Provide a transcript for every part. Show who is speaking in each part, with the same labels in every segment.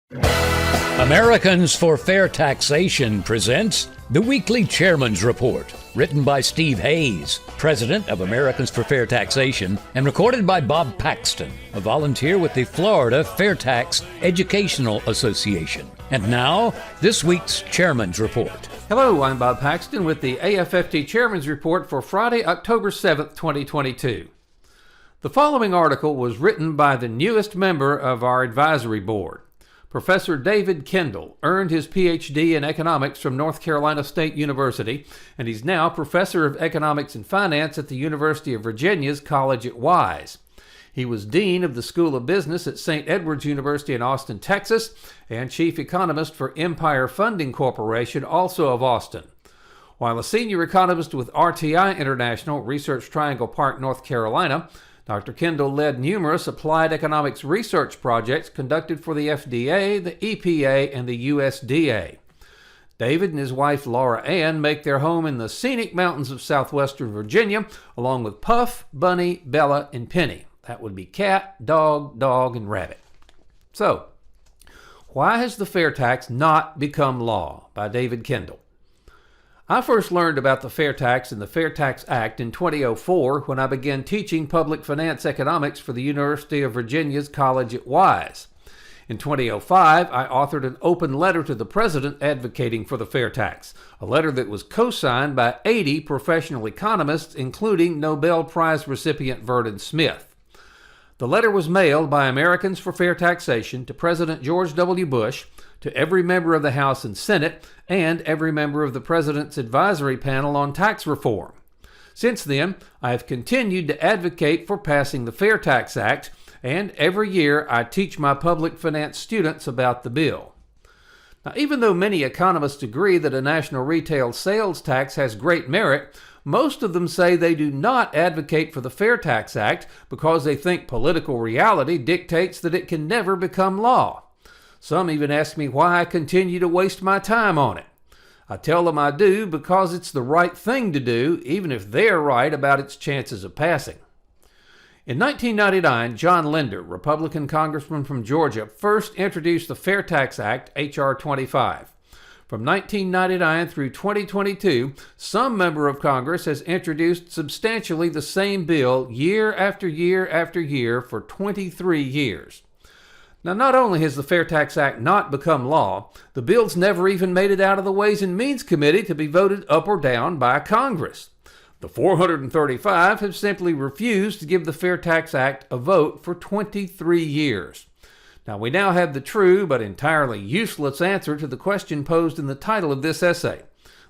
Speaker 1: Americans for Fair Taxation presents the Weekly Chairman's Report, written by Steve Hayes, president of Americans for Fair Taxation, and recorded by Bob Paxton, a volunteer with the Florida FAIRtax Educational Association. And now, this week's Chairman's Report.
Speaker 2: Hello, I'm Bob Paxton with the AFFT Chairman's Report for Friday, October 7th, 2022. The following article was written by the newest member of our advisory board. Professor David Kendall earned his Ph.D. in economics from North Carolina State University, and he's now professor of economics and finance at the University of Virginia's College at Wise. He was dean of the School of Business at St. Edward's University in Austin, Texas, and chief economist for Empire Funding Corporation, also of Austin. While a senior economist with RTI International, Research Triangle Park, North Carolina, Dr. Kendall led numerous applied economics research projects conducted for the FDA, the EPA, and the USDA. David and his wife Laura Ann make their home in the scenic mountains of southwestern Virginia, along with Puff, Bunny, Bella, and Penny. That would be cat, dog, and rabbit. So, why has the fair tax not become law? By David Kendall. I first learned about the fair tax and the FAIRtax Act in 2004 when I began teaching public finance economics for the University of Virginia's College at Wise. In 2005, I authored an open letter to the president advocating for the fair tax, a letter that was co-signed by 80 professional economists, including Nobel Prize recipient Vernon Smith. The letter was mailed by Americans for Fair Taxation to President George W. Bush, to every member of the House and Senate, and every member of the President's Advisory Panel on Tax Reform. Since then, I have continued to advocate for passing the FAIRtax Act, and every year I teach my public finance students about the bill. Now, even though many economists agree that a national retail sales tax has great merit, most of them say they do not advocate for the FAIRtax Act because they think political reality dictates that it can never become law. Some even ask me why I continue to waste my time on it. I tell them I do because it's the right thing to do, even if they're right about its chances of passing. In 1999, John Linder, Republican congressman from Georgia, first introduced the FAIRtax Act, H.R. 25. From 1999 through 2022, some member of Congress has introduced substantially the same bill year after year after year for 23 years. Now, not only has the FAIRtax Act not become law, the bill's never even made it out of the Ways and Means Committee to be voted up or down by Congress. The 435 have simply refused to give the FAIRtax Act a vote for 23 years. Now, we now have the true but entirely useless answer to the question posed in the title of this essay.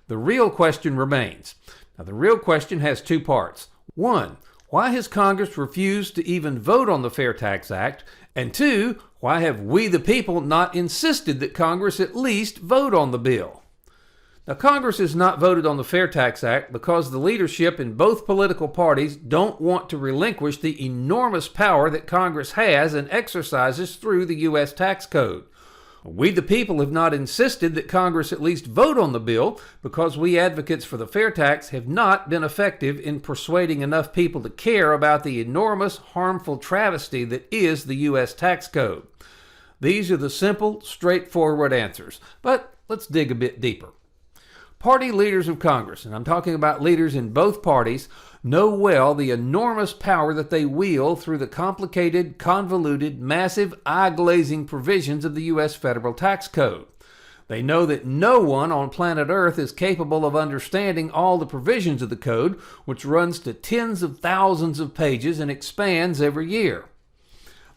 Speaker 2: The real question remains. Now, the real question has two parts. One, why has Congress refused to even vote on the FAIRtax Act? And two, why have we the people not insisted that Congress at least vote on the bill? Now, Congress has not voted on the FAIRtax Act because the leadership in both political parties don't want to relinquish the enormous power that Congress has and exercises through the U.S. tax code. We the people have not insisted that Congress at least vote on the bill because we advocates for the fair tax have not been effective in persuading enough people to care about the enormous, harmful travesty that is the U.S. tax code. These are the simple, straightforward answers, but let's dig a bit deeper. Party leaders of Congress, and I'm talking about leaders in both parties, know well the enormous power that they wield through the complicated, convoluted, massive, eye-glazing provisions of the U.S. federal tax code. They know that no one on planet Earth is capable of understanding all the provisions of the code, which runs to tens of thousands of pages and expands every year.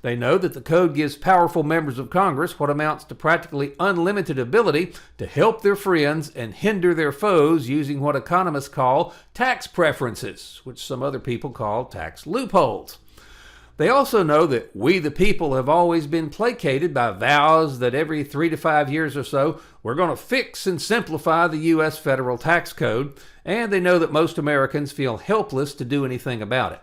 Speaker 2: They know that the code gives powerful members of Congress what amounts to practically unlimited ability to help their friends and hinder their foes using what economists call tax preferences, which some other people call tax loopholes. They also know that we the people have always been placated by vows that every 3 to 5 years or so we're going to fix and simplify the U.S. federal tax code, and they know that most Americans feel helpless to do anything about it.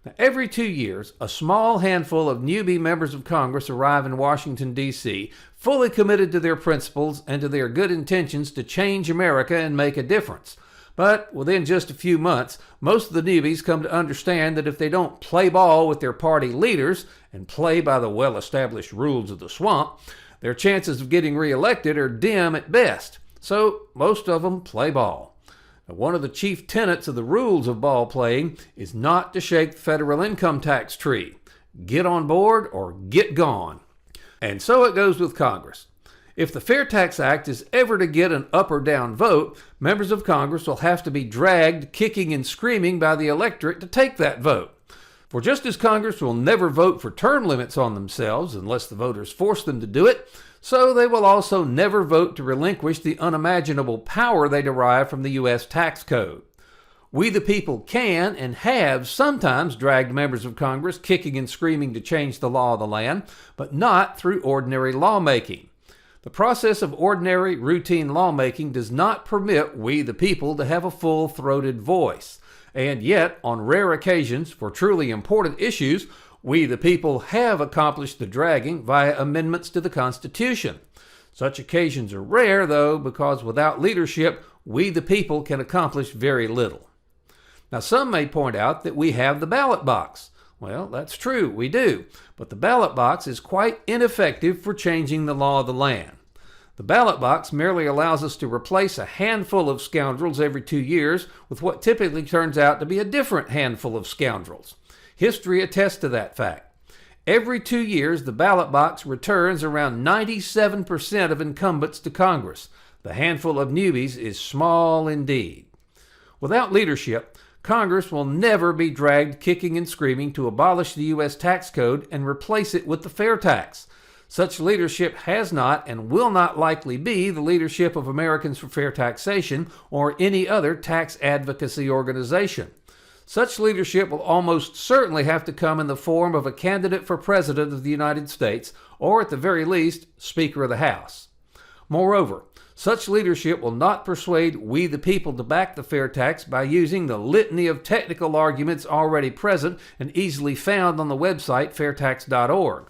Speaker 2: Now, every 2 years, a small handful of newbie members of Congress arrive in Washington, D.C., fully committed to their principles and to their good intentions to change America and make a difference. But within just a few months, most of the newbies come to understand that if they don't play ball with their party leaders and play by the well-established rules of the swamp, Their chances of getting reelected are dim at best, so most of them play ball. Now, one of the chief tenets of the rules of ball playing is not to shake the federal income tax tree. Get on board or get gone. And so it goes with Congress. If the FAIRtax Act is ever to get an up or down vote, members of Congress will have to be dragged kicking and screaming by the electorate to take that vote. For just as Congress will never vote for term limits on themselves unless the voters force them to do it, so they will also never vote to relinquish the unimaginable power they derive from the U.S. tax code. We the people can and have sometimes dragged members of Congress kicking and screaming to change the law of the land, but not through ordinary lawmaking. The process of ordinary, routine lawmaking does not permit we the people to have a full-throated voice. And yet, on rare occasions, for truly important issues, we the people have accomplished the dragging via amendments to the Constitution. Such occasions are rare, though, because without leadership, we the people can accomplish very little. Now, some may point out that we have the ballot box. Well, that's true, we do, but the ballot box is quite ineffective for changing the law of the land. The ballot box merely allows us to replace a handful of scoundrels every 2 years with what typically turns out to be a different handful of scoundrels. History attests to that fact. Every 2 years, the ballot box returns around 97% of incumbents to Congress. The handful of newbies is small indeed. Without leadership, Congress will never be dragged kicking and screaming to abolish the U.S. tax code and replace it with the FAIRtax. Such leadership has not and will not likely be the leadership of Americans for Fair Taxation or any other tax advocacy organization. Such leadership will almost certainly have to come in the form of a candidate for President of the United States, or at the very least, Speaker of the House. Moreover, such leadership will not persuade we the people to back the FAIRtax by using the litany of technical arguments already present and easily found on the website fairtax.org.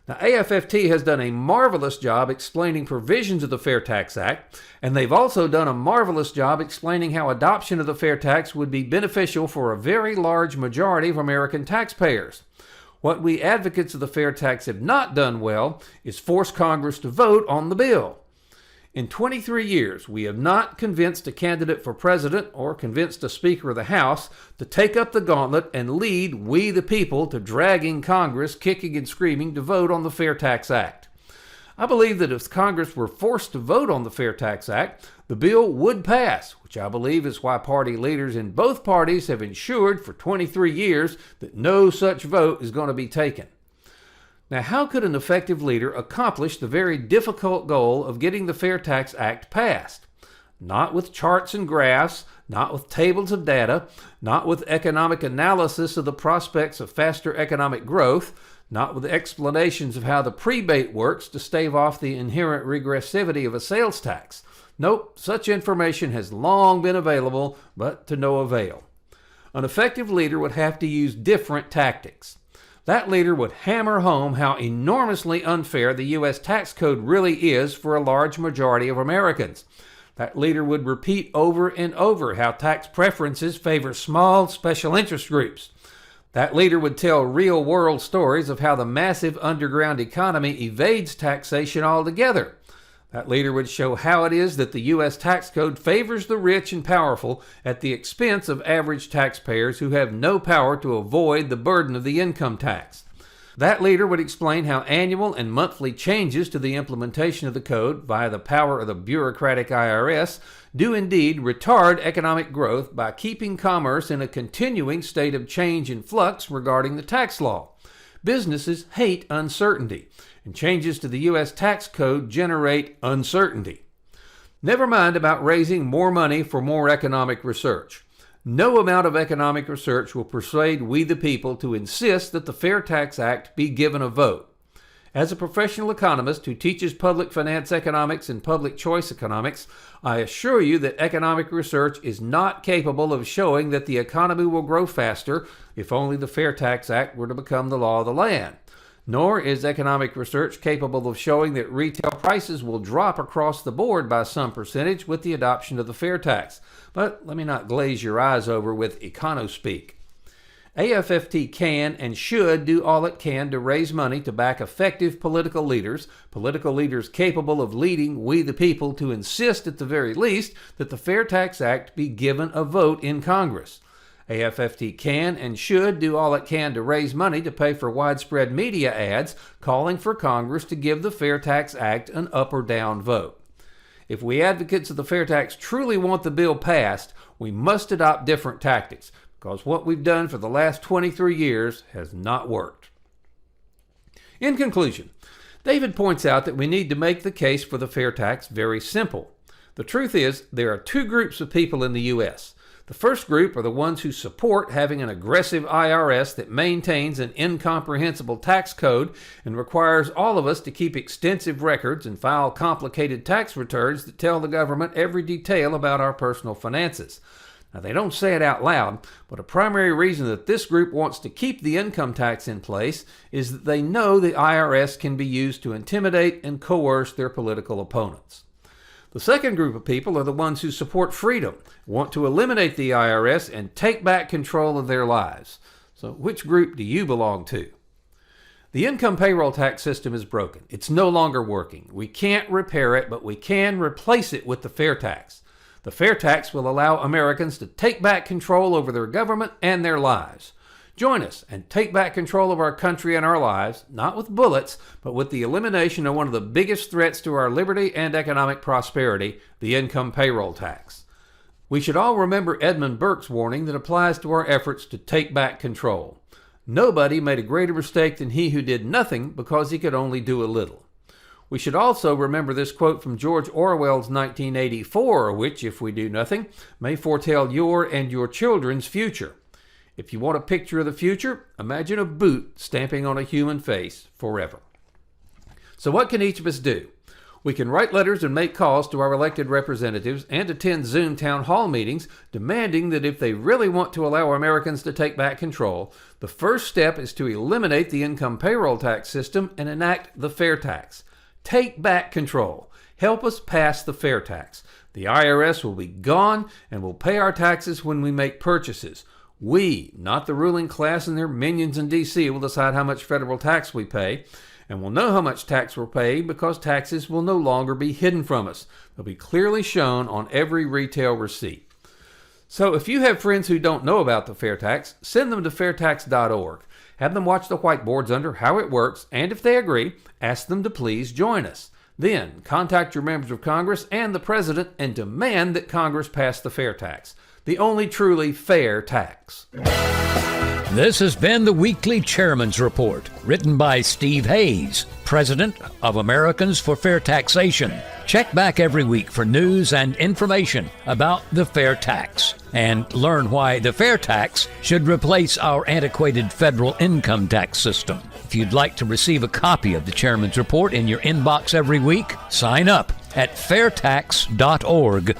Speaker 2: Now, AFFT has done a marvelous job explaining provisions of the FAIRtax Act, and they've also done a marvelous job explaining how adoption of the FAIRtax would be beneficial for a very large majority of American taxpayers. What we advocates of the FAIRtax have not done well is force Congress to vote on the bill. In 23 years, we have not convinced a candidate for president or convinced a Speaker of the House to take up the gauntlet and lead we the people to dragging Congress kicking and screaming to vote on the FAIRtax Act. I believe that if Congress were forced to vote on the FAIRtax Act, the bill would pass, which I believe is why party leaders in both parties have ensured for 23 years that no such vote is going to be taken. Now, how could an effective leader accomplish the very difficult goal of getting the FAIRtax Act passed? Not with charts and graphs, not with tables of data, not with economic analysis of the prospects of faster economic growth, not with explanations of how the prebate works to stave off the inherent regressivity of a sales tax. Nope, such information has long been available, but to no avail. An effective leader would have to use different tactics. That leader would hammer home how enormously unfair the U.S. tax code really is for a large majority of Americans. That leader would repeat over and over how tax preferences favor small special interest groups. That leader would tell real-world stories of how the massive underground economy evades taxation altogether. That leader would show how it is that the U.S. tax code favors the rich and powerful at the expense of average taxpayers who have no power to avoid the burden of the income tax. That leader would explain how annual and monthly changes to the implementation of the code via the power of the bureaucratic IRS do indeed retard economic growth by keeping commerce in a continuing state of change and flux regarding the tax law. Businesses hate uncertainty, and changes to the U.S. tax code generate uncertainty. Never mind about raising more money for more economic research. No amount of economic research will persuade we the people to insist that the FAIRtax Act be given a vote. As a professional economist who teaches public finance economics and public choice economics, I assure you that economic research is not capable of showing that the economy will grow faster if only the FAIRtax Act were to become the law of the land. Nor is economic research capable of showing that retail prices will drop across the board by some percentage with the adoption of the FAIRtax. But let me not glaze your eyes over with econospeak. AFFT can and should do all it can to raise money to back effective political leaders capable of leading we the people to insist at the very least that the Fair Tax Act be given a vote in Congress. AFFT can and should do all it can to raise money to pay for widespread media ads calling for Congress to give the Fair Tax Act an up or down vote. If we advocates of the Fair Tax truly want the bill passed, we must adopt different tactics, because what we've done for the last 23 years has not worked. In conclusion, David points out that we need to make the case for the fair tax very simple. The truth is, there are two groups of people in the U.S. The first group are the ones who support having an aggressive IRS that maintains an incomprehensible tax code and requires all of us to keep extensive records and file complicated tax returns that tell the government every detail about our personal finances. Now, they don't say it out loud, but a primary reason that this group wants to keep the income tax in place is that they know the IRS can be used to intimidate and coerce their political opponents. The second group of people are the ones who support freedom, want to eliminate the IRS and take back control of their lives. So which group do you belong to? The income payroll tax system is broken. It's no longer working. We can't repair it, but we can replace it with the fair tax. The fair tax will allow Americans to take back control over their government and their lives. Join us and take back control of our country and our lives, not with bullets, but with the elimination of one of the biggest threats to our liberty and economic prosperity, the income payroll tax. We should all remember Edmund Burke's warning that applies to our efforts to take back control. Nobody made a greater mistake than he who did nothing because he could only do a little. We should also remember this quote from George Orwell's 1984, which, if we do nothing, may foretell your and your children's future. If you want a picture of the future, imagine a boot stamping on a human face forever. So what can each of us do? We can write letters and make calls to our elected representatives and attend Zoom town hall meetings demanding that if they really want to allow Americans to take back control, the first step is to eliminate the income payroll tax system and enact the fair tax. Take back control. Help us pass the fair tax. The IRS will be gone and we'll pay our taxes when we make purchases. We, not the ruling class and their minions in D.C., will decide how much federal tax we pay, and we'll know how much tax we're paying because taxes will no longer be hidden from us. They'll be clearly shown on every retail receipt. So if you have friends who don't know about the fair tax, send them to fairtax.org. Have them watch the whiteboards under how it works, and if they agree, ask them to please join us. Then, contact your members of Congress and the President and demand that Congress pass the fair tax, the only truly fair tax.
Speaker 1: This has been the Weekly Chairman's Report, written by Steve Hayes, President of Americans for Fair Taxation. Check back every week for news and information about the fair tax, and learn why the fair tax should replace our antiquated federal income tax system. If you'd like to receive a copy of the Chairman's Report in your inbox every week, sign up at FAIRtax.org.